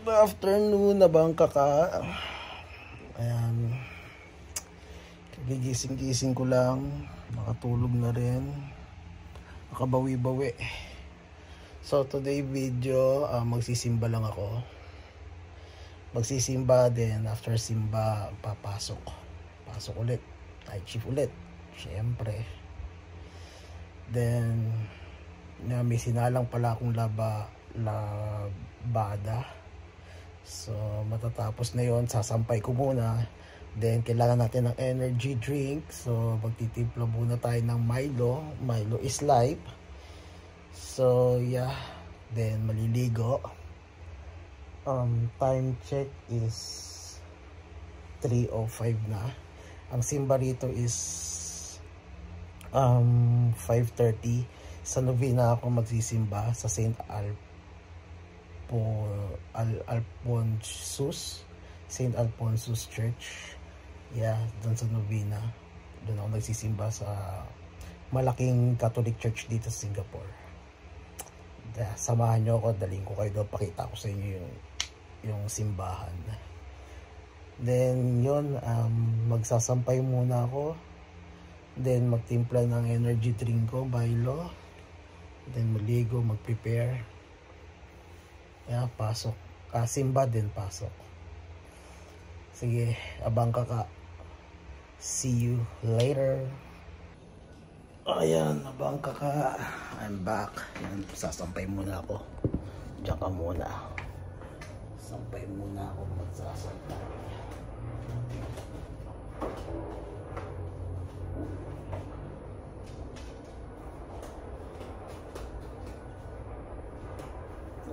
Good afternoon na bang kaka? Ayan. Gigising-gising ko lang. Makatulog na rin. Makabawi-bawi. So today video, magsisimba lang ako. Magsisimba din. After simba, papasok. Pasok ulit. Night shift ulit. Siyempre. Then, may sinalang pala akong labada. So matatapos na yon, sasampay ko muna. Then kailangan natin ng energy drink. So magtitimpla muna tayo ng Milo. Milo is life. So yeah. Then maliligo. Time check is 3:05 na. Ang simba rito is 5:30. Sa novena ako magsisimba sa St. Alphonsus Church. Yeah, doon sa novena. Doon ako nagsisimba sa malaking Catholic Church dito sa Singapore. Samahan nyo ako, daling ko kayo doon, pakita ko sa inyo yung simbahan. Then yun, magsasampay muna ako. Then magtimpla ng energy drink ko, Milo. Then maligo, mag-prepare. Yeah, pasok. Simba din, pasok. Sige, abang kaka. See you later. Ayan, abang kaka. I'm back. Ayan, sasampay muna ako. Diyan ka muna. Sampay muna ako, magsasampay.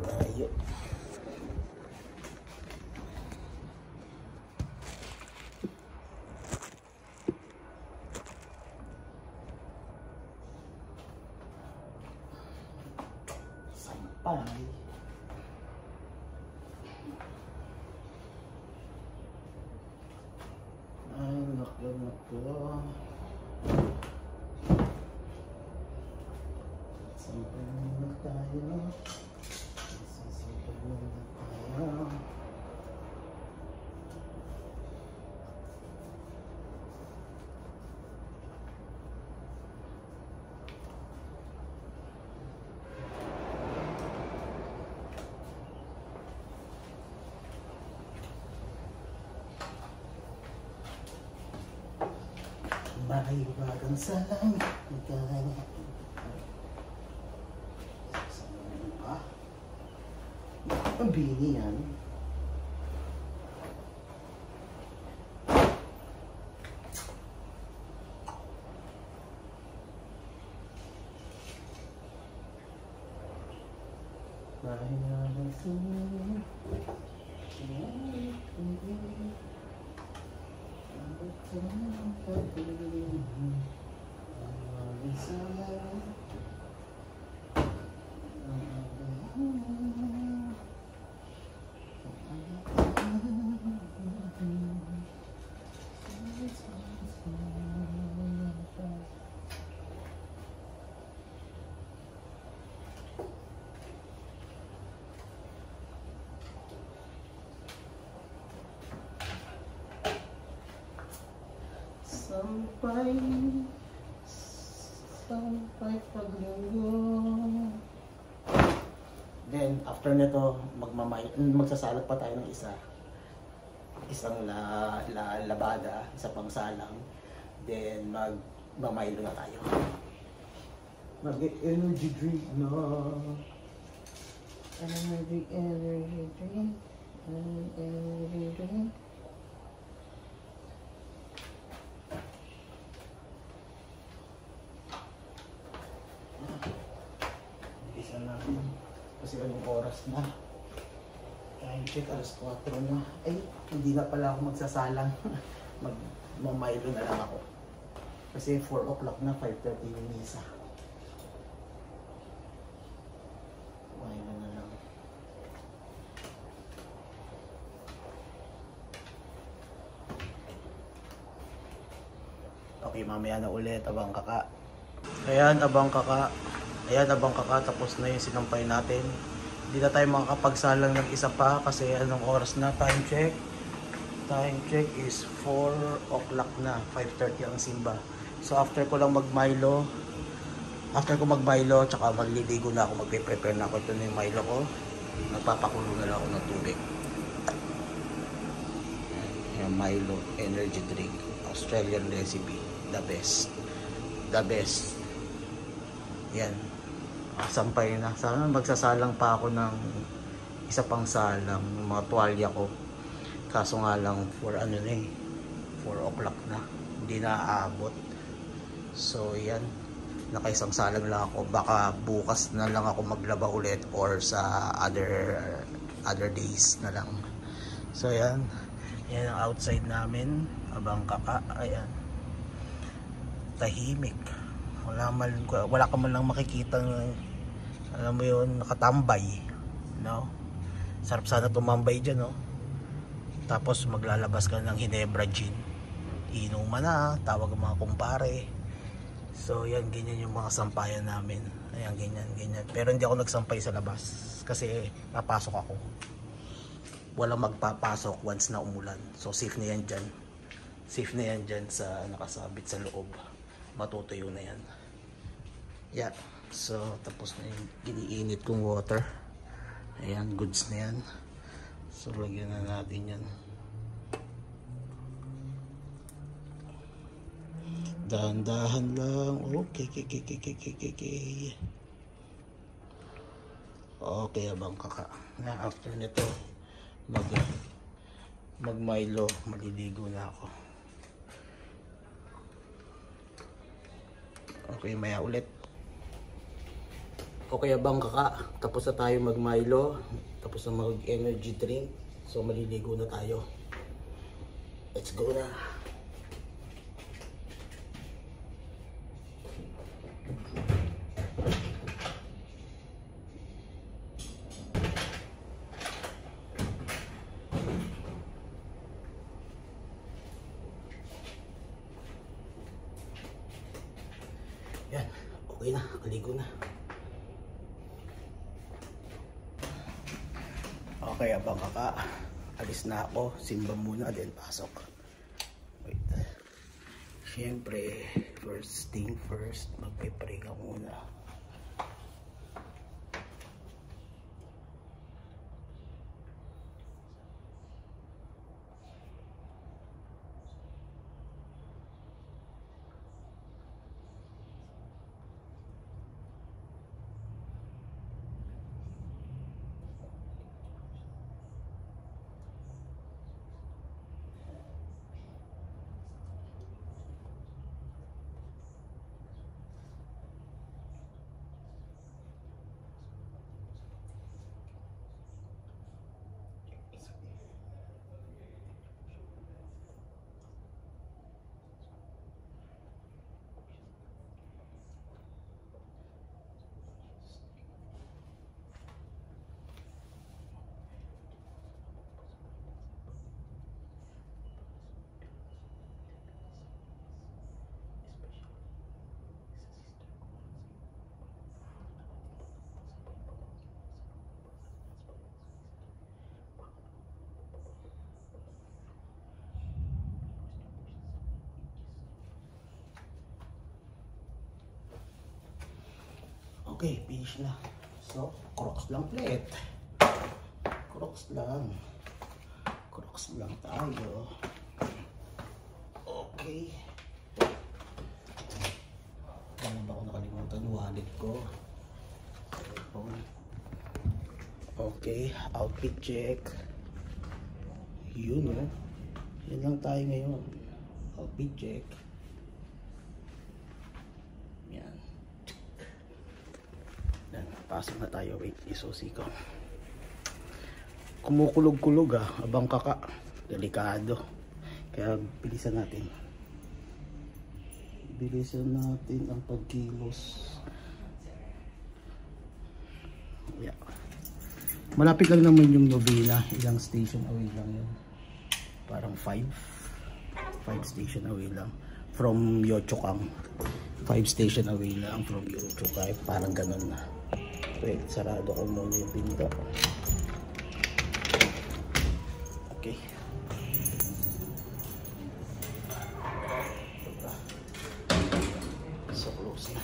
Ayun. Sampay. Ay, naku. Sampay muna tayo. Bahay-bagang salang ang bini yan. Bahay-bagang salang sampay paglinggo. Then after nito magsasalag pa tayo ng isang labada, isa pang salang. Then magmamaylo na tayo. Mag-energy drink na. Energy drink. Isa natin kasi anong oras na. Time check, alas 4 na. Ay, hindi na pala ako magsasalang. Magmamaylo na lang ako kasi 4 o'clock na, 5:30 yung misa. Maylo na lang. Okay, mamaya na ulit, abang kaka. Ayan, abang kaka. Tapos na yung sinampay natin. Hindi na tayo makakapagsalang ng isa pa kasi anong oras na? Time check. Time check is 4 o'clock na. 5:30 ang simba. So after ko lang mag-Milo, tsaka magliligo na ako, magpe-prepare na ako. Ito na yung Milo ko. Nagpapakulo na lang ako ng tubig. Yung Milo energy drink, Australian recipe, the best. Yan, sampay na. Sana magsasalang pa ako ng isa pang salang, yung mga tuwalya ko. Kaso nga lang 4 o'clock na, hindi na aabot. So yan, nakaisang salang lang ako. Baka bukas na lang ako maglaba ulit or sa other days na lang. So yan ang outside namin, abang kaka. Ayan, tahimik, wala ka man lang makikita ng, alam mo yun, nakatambay, no? Sarap sana tumambay dyan, no? Tapos maglalabas ka ng Ginebra gin, inuman na, tawag ang mga kumpare. So yan, ganyan yung mga sampayan namin. Ayan, ganyan. Pero hindi ako nagsampay sa labas kasi papasok ako. Walang magpapasok once na umulan. So safe na yan dyan. Safe na yan dyan sa nakasabit sa loob. Matutuyo na yan. Yeah. So tapos na yung giniinit kong water. Ayan, goods na yan. So lagyan na natin yan. Dahan-dahan lang. Okay. Okay, abang kaka. Na after nito, mag-Milo, maliligo na ako. Okay, maya ulit. Okay, abang kaka. Tapos na tayo mag-Milo. Tapos na mag-energy drink. So, maliligo na tayo. Let's go na. Yan, okay na, kaligo na. Okay, abang kaka, alis na ako, simba muna, then pasok. Wait. Siyempre, first thing first, magpe-pray ka muna. Okay, finish na. So, Crocs lang ulit. Crocs lang tayo. Okay. Ano ba ako nakalimutan? Wallet ko. Okay, outfit check. Yun, oh. Yan lang tayo ngayon. Outfit check. Yan. Pasok na tayo. Wait, isusi ko. Kumukulog-kulog abang kaka. Delikado. Kaya bilisan natin. Bilisan natin ang pagkilos. Yeah. Malapit lang naman yung Novena. Ilang station away lang yun. Parang 5 station away lang. From Yochukang. 5 station away lang from Yochukang. Parang ganun na. Wait, sarado ko muna yung pinto. Okay. So close na.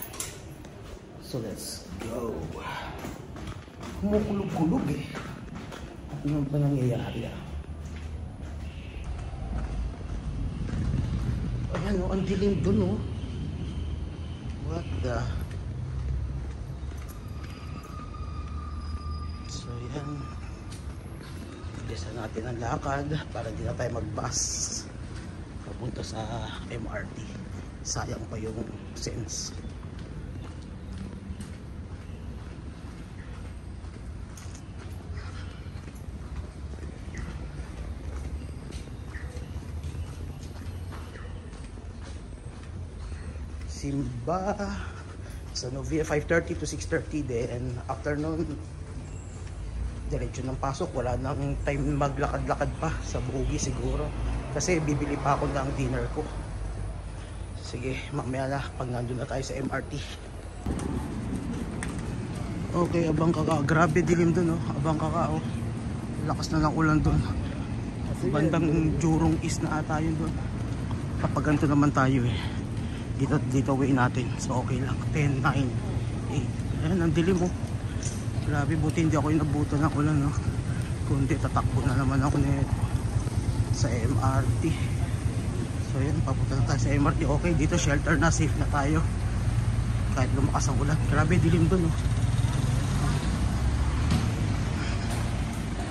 So let's go. Kumukulog-kulog eh. Ano ba nangyayari ah? Ayan o, ang dilim dun o. What the... So yan, bilisan natin ang lakad para hindi na tayo mag-bus papunta sa MRT. Sayang pa yung sense. Simba sa Novia 5:30 to 6:30 then afternoon diretso ng pasok, wala nang time maglakad-lakad pa sa Bugi siguro kasi bibili pa ako ng dinner ko. Sige, mamaya na pag nandun na tayo sa MRT. Okay, abang kaka, grabe dilim dun oh, abang kaka oh, lakas na ng ulan dun, bandang Jurong East na ata yun dun. Kapag ganito naman tayo eh, dito way natin, so okay lang. 10, 9, 8, ayan ang dilim oh. Grabe, buti hindi ako inabuto ng ulan, no? Kundi tatakbo na naman ako nito sa MRT. So yan, papunta na tayo sa MRT. Okay, dito shelter na, safe na tayo kahit lumakas ang ulan. Grabe, dilim dun, no?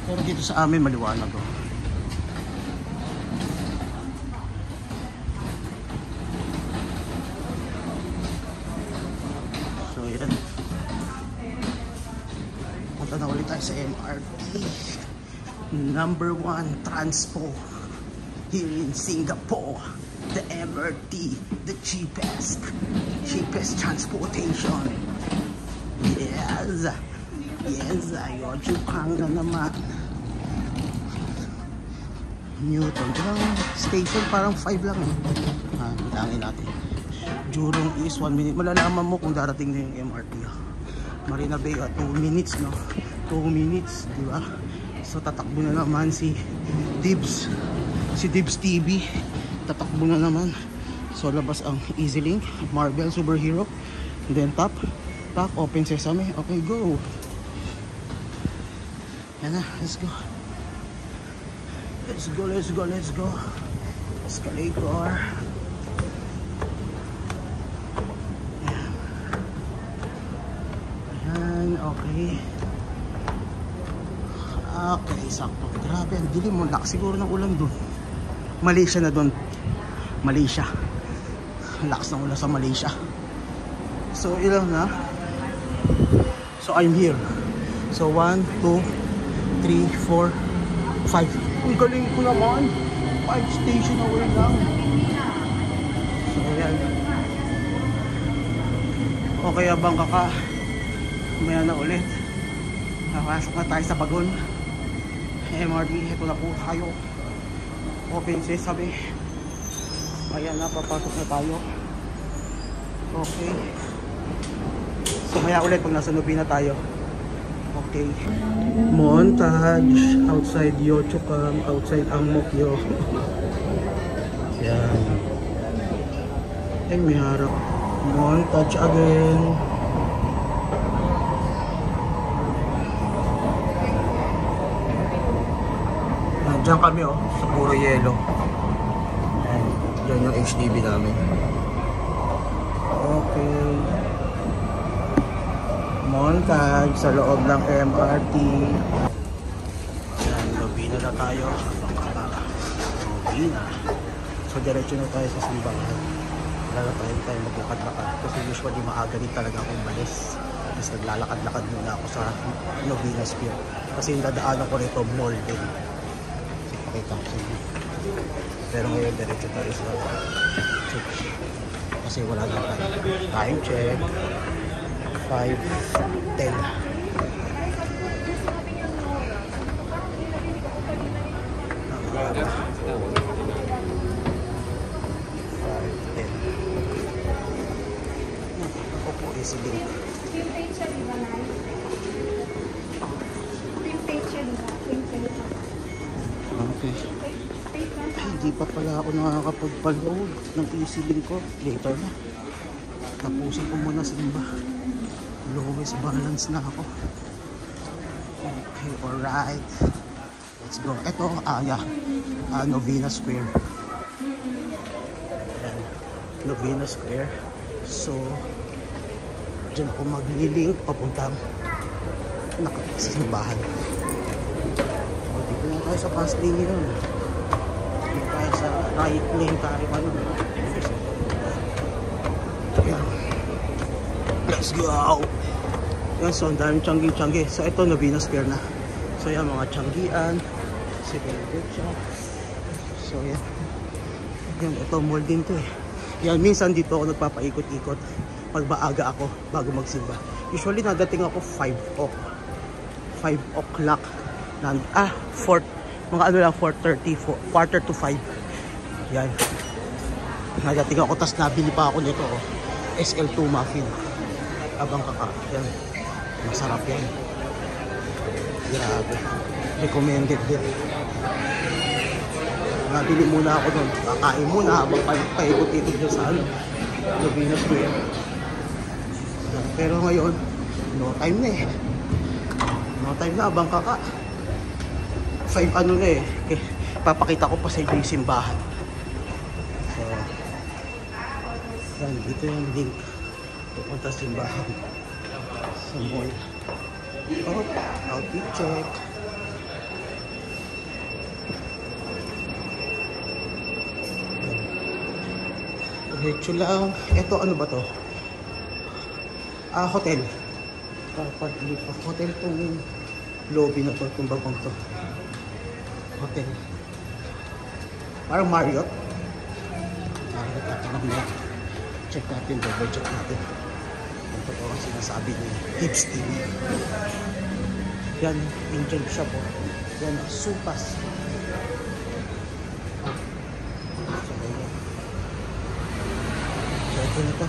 Pero dito sa amin maliwanag, oh. So yan, punta na ulit tayo sa MRT. Number 1 transpo here in Singapore. The MRT, the cheapest transportation. Yes, Yio-Chu-Kang na naman. Newton, yung station parang 5 lang eh. Bilangin natin. Jurong East 1 minute. Malalaman mo kung darating na yung MRT. Marina Bay 2 minutes, no? 2 minutes, di ba? So tatakbo na naman si Dibs TV. Tatakbo na naman. So labas ang EasyLink, Marvel Superhero, and then top Open Sesame. Okay, go. Yan na, let's go. Escalator. Okay. Okay, sakto. Grabe, ang dilim mo. Lakas siguro ng ulan dun. Malaysia na dun. Malaysia. Lakas ng ulan sa Malaysia. So, ilang na? So, I'm here. So, 1, 2, 3, 4, 5. Ang galing ko naman. 5 station away lang. So, ayan. Okay, abang kaka. Maya na ulit. Nakasok na tayo sa bagon. MRT, ito na po tayo. Open Sesame. Ayan na, papasok na tayo. Okay. So maya ulit pag nasa Nubi na tayo. Okay. Montage outside Yio-Chu-Kang, outside Ang Mo Kio. Yan. Ay, may harap. Montage again. Diyan kami oh, sa puro yelo. Diyan yung HDB namin. Okay. Montage sa loob ng MRT. Yan, Lovina na tayo. Lovina. So diretso na tayo sa simbahan. Wala na tayo maglakad-lakad. Kasi usually maaga din talaga akong malis. Tapos naglalakad-lakad muna ako sa Lovina Square. Kasi yung dadaanan ko rito, mall din. Pero ngayon diretso tayo sa check kasi wala na time check 5:10. Ako po EasyLink. Hindi pa pala ako nakakapagpaload ng EZ-Link ko. Later na. Tapusin ko muna simba. Lowest balance na ako. Okay, alright. Let's go. Ito, Novena Square. Ayan, Novena Square. So, dyan ako maglilink papuntang simbahan. O, dito na tayo sa fast lane yun. Dito tayo sa right lane tayo. Ayan. Let's go! Yan, so ang daming tiyanggi-tiyanggi. So ito, Novena Square na. So yan, mga tiyanggian. Si Benediction. So yan. Yan, ito mall din to eh. Yan, minsan dito ako nagpapaikot-ikot pag maaga ako bago magsimba. Usually nadating ako 5 o'clock. 4, mga ano lang, 4:30, quarter to 5. Yan. Nadating ako, tas nabili pa ako nito oh. SL2 muffin. Abang kaka. Yan. Masarap yan. Grabe. Recommended din. Nabili muna ako doon. Kakain muna habang paikot-ikot dyan sa Novena Square. Pero ngayon, no time na eh. No time na, abang kaka. 5 ano na eh. Okay. Papakita ko pa sa inyo yung simbahan. So, yan, dito yung link. Pupunta sa simbahan. Sa mall. Oh, outfit check. Diretso lang. Ito ano ba to? Hotel. Hotel tong lobby na to, itong bagong to. Hotel. Parang Marriott. Marriott natin na. Check natin, double check natin. Ito po ang sinasabi ni Tips TV. Yan, Angel Shop po. Yan, Supas. So, ito na to.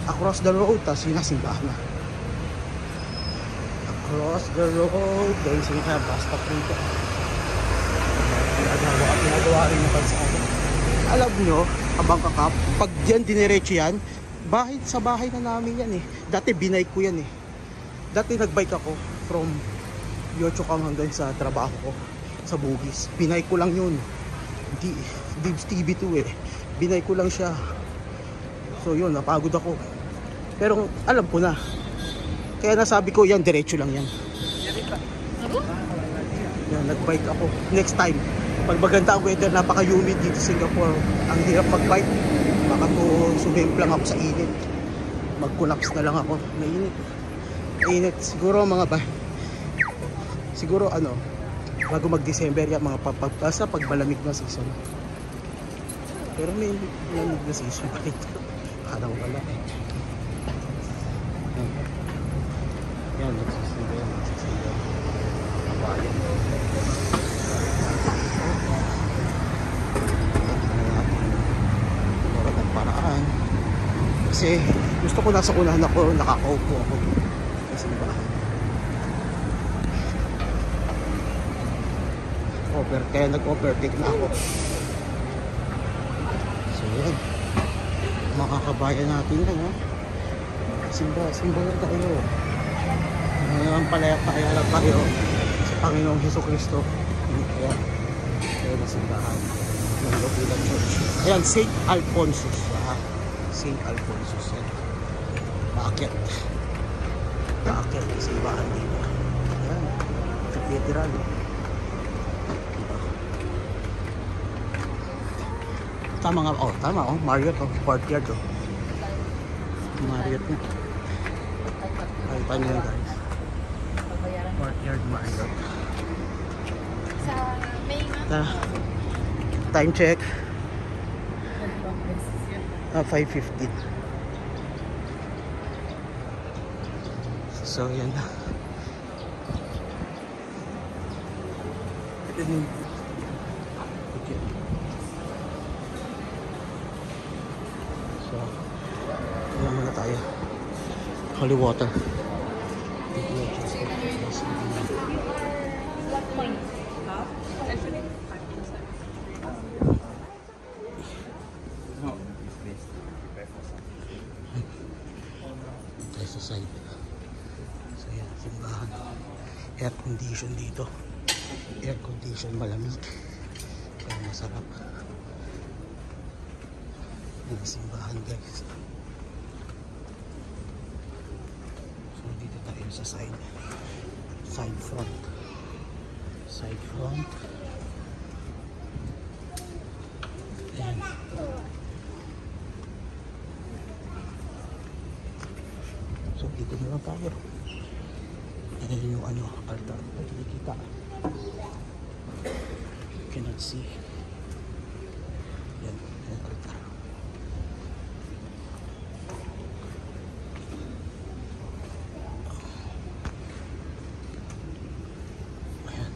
Across the road, tapos yun na, simbahan na. Across the road, dahil sino kaya bus stop dito. Ginagawa rin yung kalsada. Alam nyo, abang kakap, pag yan, diniretso yan, sa bahay na namin yan eh. Dati binike ko yan eh. Dati nagbike ako from Yochokang hanggang sa trabaho ko sa Bugis. Binike ko lang yun. Dibs TV 2 eh. Binike ko lang siya. So yun, napagod ako. Pero alam ko na. Kaya nasabi ko yan, diretso lang yan. Yan, nagbike ako. Next time, pag maganda ang weather, napaka-humid dito sa Singapore. Ang hirap mag-bike. Baka po sumemplang ako sa init. Mag-collapse na lang ako. Mainit. Mainit. Siguro mga siguro ano, bago mag-December yan, mga papagpasa pag malamig na season. Pero may malamig na season pa ito. Parang wala eh. Yan, nagsisimba yan. Nagsisimba yan. Kabayan. Paraan kasi gusto ko nasa unahan ako, nakakaupo ako sa simbahan. Kaya nag-overtake na ako. So yan, mga kabayan natin yan, simba lang tayo. Ngayon palaya lang tayo sa Panginoong Jesucristo. Kaya na simbahan ng Novena Church. Ayan, St. Alphonsus. St. Alphonsus yan. Bakit simbahan dito. Ayan, cathedral. Tama nga, tama Marriott, courtyard Marriott na. Ay, paano yan guys? Courtyard Marriott. Sa May nga. Time check. 5:15. So yan na. So yan muna tayo. Holy water. What point? sa side. So yan, simbahan. Air condition dito. Air condition, malamig. Kaya masarap. Yung simbahan guys. So dito tayo sa side. Side front. Side front. Ayan. So dito na lang tayo. Ayan yung ano, altar. Hindi kita. Cannot see. Yan, yan altar. Ayan,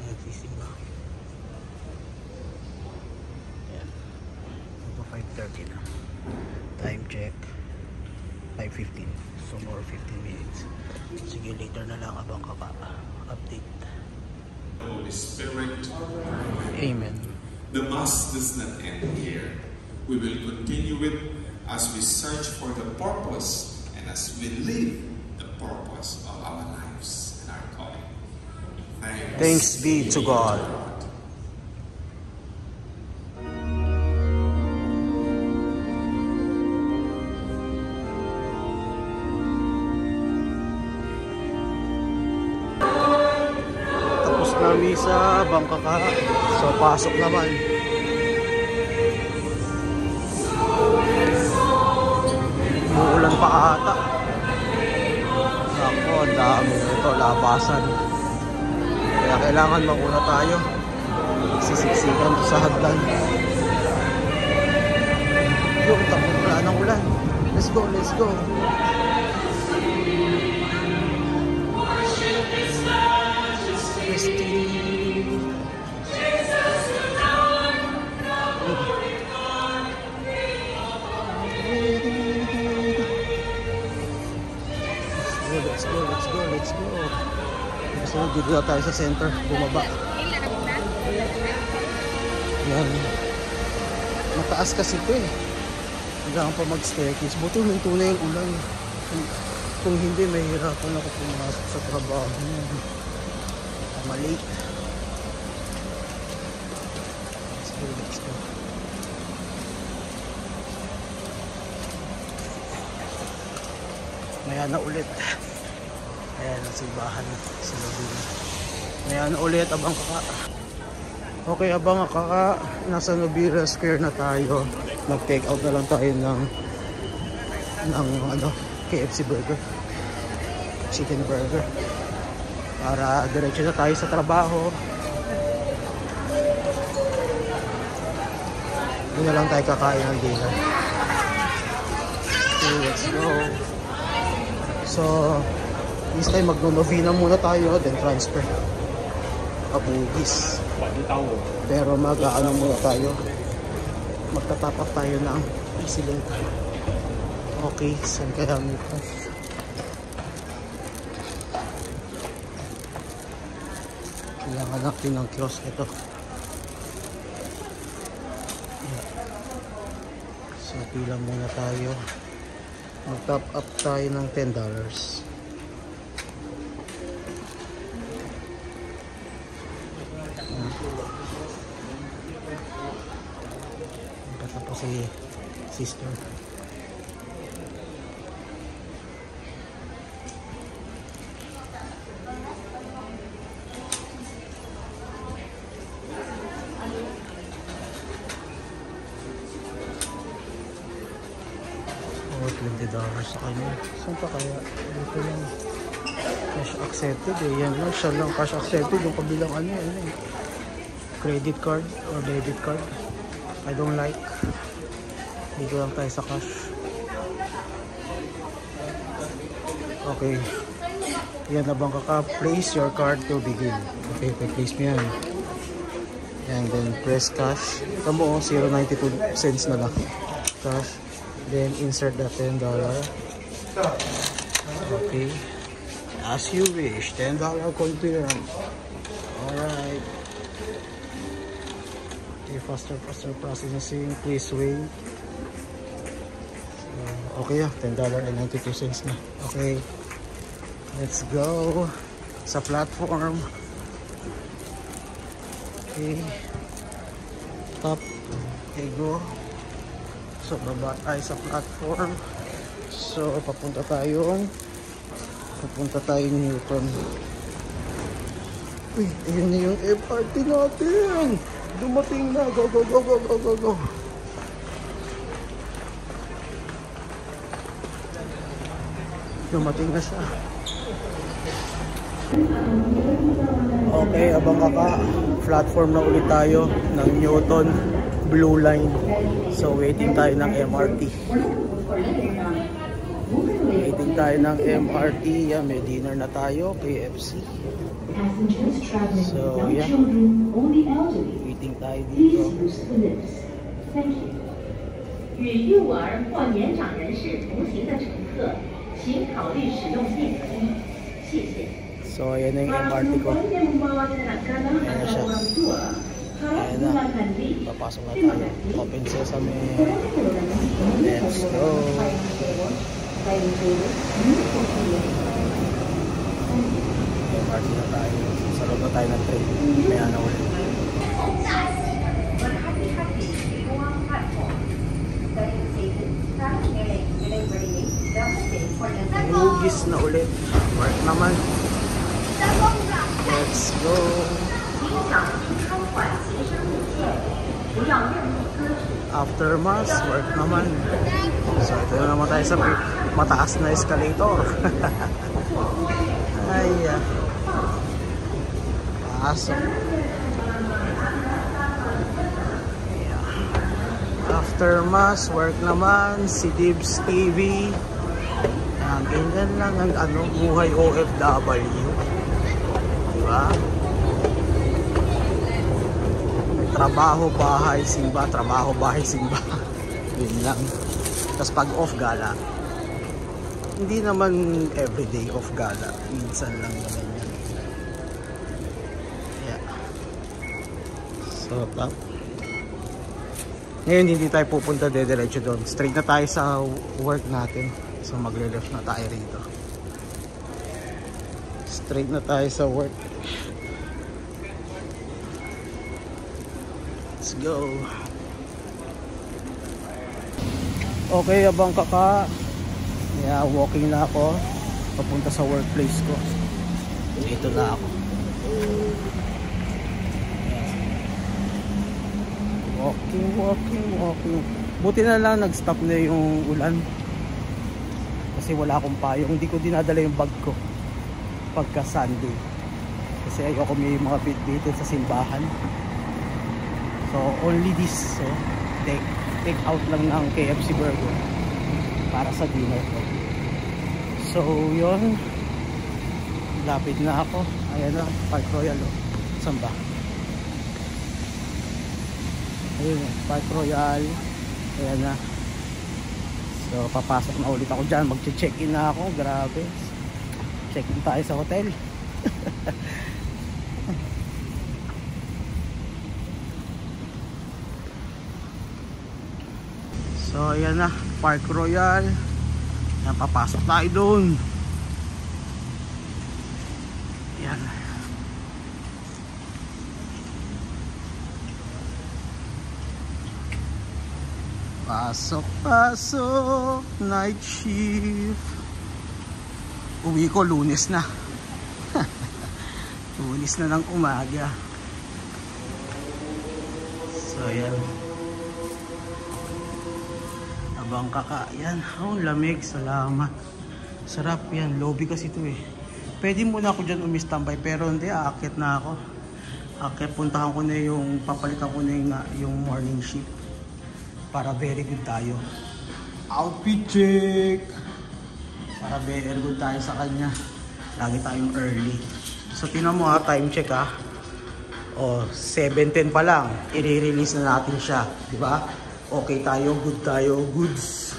ayan sisimba. Ayan. Ito 5:30 na. Time check 5:15. So more 15 minutes. Sige, later na lang abang ka pa. Update. Holy Spirit. Amen. The Mass does not end here. We will continue it as we search for the purpose and as we live the purpose of our lives and our calling. Thanks be to God. Na misa, Bangkaka. So pasok naman. Uulan pa ata. Ako, ang dami ito, labasan. Kaya kailangan mauna tayo. Sisiksikan sa hagdan. Yung tapos wala ng ulan. Let's go, let's go. Let's go. So, dito na tayo sa center, bumaba. Yan. Mataas kasi ito eh. Hanggang pa mag-staircase. Buti minto na yung ulan. Kung hindi, mahihirapan ako pumasok sa trabaho. Malate. Let's go, let's go. Maya na ulit. Ayan ang simbahan sa Laguna. Ayan ulit, abang kaka. Okay, abang kaka. Nasa Nobira Square na tayo. Mag-take out na lang tayo ng ano, KFC burger. Chicken burger. Para diretso na tayo sa trabaho. Doon na lang tayo kakain ng dinner. Okay, let's go. So, this time magno-novena muna tayo, then transfer a Bugis. Pero mag-ano muna tayo, magtatapap tayo ng Easylink. Okay, saan kaya nito? Kailangan natin ng kiosk ito. So pila muna tayo, mag-top up tayo ng $10. Tapos si sister. $20 sa kanya. Saan pa kaya? Dito lang. Cash accepted eh. Yan lang. Siya lang cash accepted. Yung kabilang ano eh. Credit card or debit card. I don't like. Dito lang tayo sa cash. Okay. Yan na bang kaka? Place your card to begin. Okay, place mo yan. And then press cash. Ito mo, 0.92 cents na lang. Cash. Then insert the $10. Okay. As you wish. $10 confirm. Alright. Okay, faster processing. Please wait. Okay ah, $10.92 na. Okay. Let's go sa platform. Okay. Top. Okay, go. So, baba tayo sa platform. So, papunta tayo Newton. Uy, ayun na yung FRT natin. Dumating na. Go, go, go, go, go, go, go. Dumating na siya. Okay, abang kaka. Platform na ulit tayo ng Newton Blue Line. So, waiting tayo ng MRT. Waiting tayo ng MRT. Yan, may dinner na tayo. KFC. So, yan. Waiting tayo dito. 与幼儿或年长人士同行的乘客，请考虑使用电梯。谢谢。 So, ayan na yung MRT ko. Ayan na siya. Ayan na. Papasok na tayo. Open sesame. Let's go. MRT na tayo. Sa loob na tayo ng train. Kaya na ulit. Lugis na ulit. Work naman. Let's go. After mass, work naman. So, ito na naman tayo sa mataas na escalator. Ay, pasok. After mass, work naman. Si Dibs TV. Ganyan lang ang buhay OFW. Diba? Trabaho, bahay, simba. Trabaho, bahay, simba. Yun lang. Tapos pag off gala, hindi naman everyday off gala. Minsan lang naman yan. Yeah. So, top. Ngayon hindi tayo pupunta diretso doon. Straight na tayo sa work natin. So magle-left na tayo rito. Straight na tayo sa work. Let's go. Okay, abang kaka. Yeah, walking na ako papunta sa workplace ko. Dito na ako. Walking. Buti na lang nag-stop na yung ulan. Kasi wala akong payong. Hindi ko dinadala yung bag ko pagka Sunday. Kasi ayoko may mga bit-bitin sa simbahan. So only this. So, take out lang ng KFC burger para sa dinner ko. So yun. Lapit na ako. Ayan na. Park Royal. Saan ba? Ayun, Park Royal. Ayan na. So papasok na ulit ako dyan. Mag-check-in na ako. Grabe. Check-in tayo sa hotel. So ayan na. Park Royal. Ayan, papasok tayo doon. Ayan. Pasok, night shift. Uwi ko Lunes na. Lunes na ng umaga. So yan. Abang kaka. Yan. Oh, lamig. Salamat. Sarap yan. Lobby kasi ito eh. Pwede muna ako dyan umistambay. Pero hindi. Aakit na ako. Aakit. Puntahan ko na yung papalitan ko na yung morning shift. Para very good tayo. Outfit check. Para very good tayo sa kanya. Lagi tayong early. So tingnan mo ha, time check ha. O 7:10 pa lang, i-release na natin siya, di ba? Okay tayo, good tayo, goods.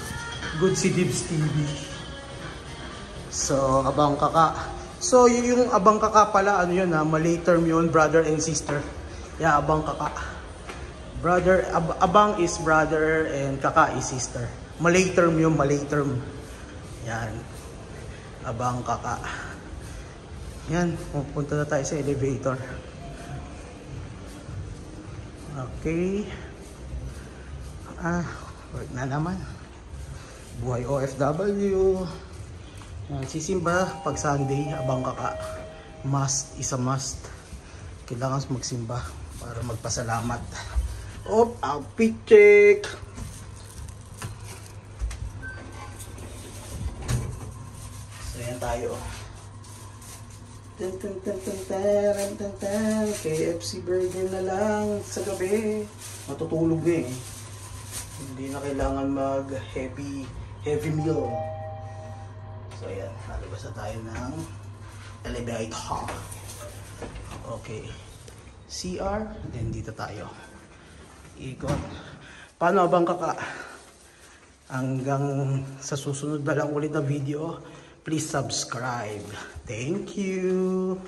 Good si Dibs TV. So abang kaka. So yung abang kaka pala, ano yun ha, Malay term yun, brother and sister. Yeah, abang kaka. Brother, abang is brother and kaka is sister. Malay term yun, malay term. Yan. Abang kaka. Yan, pupunta na tayo sa elevator. Okay. Work na naman. Buhay OFW. Yan, sisimba pag Sunday, abang kaka. Must, is a must. Kailangan magsimba para magpasalamat. Outfit check. So yan tayo. KFC burger na lang sa gabi. Matutulog eh. Hindi na kailangan mag heavy meal. So yan, lalabas na tayo ng elevator. Okay. CR, then dito tayo. Ikot. Paano abang kaka? Hanggang sa susunod na lang ulit na video, please subscribe. Thank you.